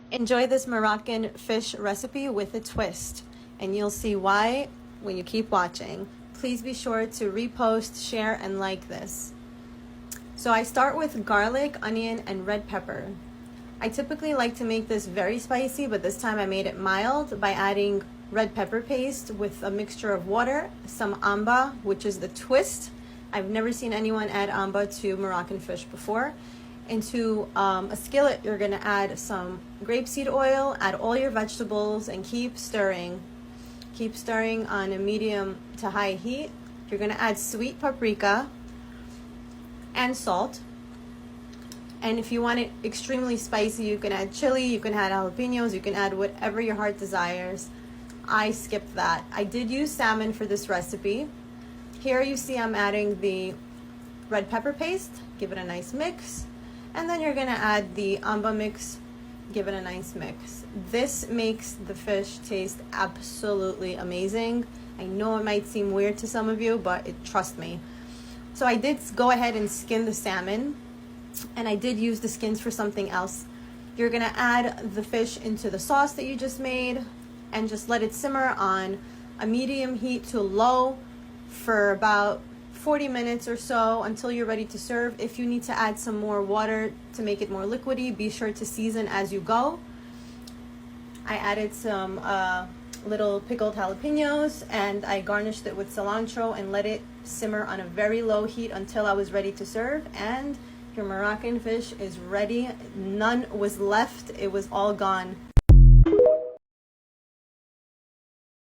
Enjoy this Moroccan fish recipe with a twist, and you'll see why when you keep watching. Please be sure to repost, share, and like this. So I start with garlic, onion, and red pepper. I typically like to make this very spicy, but this time I made it mild by adding red pepper paste with a mixture of water, some amba, which is the twist. I've never seen anyone add amba to Moroccan fish before. Into a skillet, you're gonna add some grapeseed oil, add all your vegetables, and keep stirring. Keep stirring on a medium to high heat. You're gonna add sweet paprika and salt. And if you want it extremely spicy, you can add chili, you can add jalapenos, you can add whatever your heart desires. I skipped that. I did use salmon for this recipe. Here you see I'm adding the red pepper paste, give it a nice mix. And then you're gonna add the amba mix, give it a nice mix. This makes the fish taste absolutely amazing. I know it might seem weird to some of you, but trust me. So I did go ahead and skin the salmon, and I did use the skins for something else. You're gonna add the fish into the sauce that you just made and just let it simmer on a medium heat to low for about 40 minutes or so until you're ready to serve. If you need to add some more water to make it more liquidy, be sure to season as you go. I added some little pickled jalapenos, and I garnished it with cilantro and let it simmer on a very low heat until I was ready to serve. And your Moroccan fish is ready. None was left, it was all gone.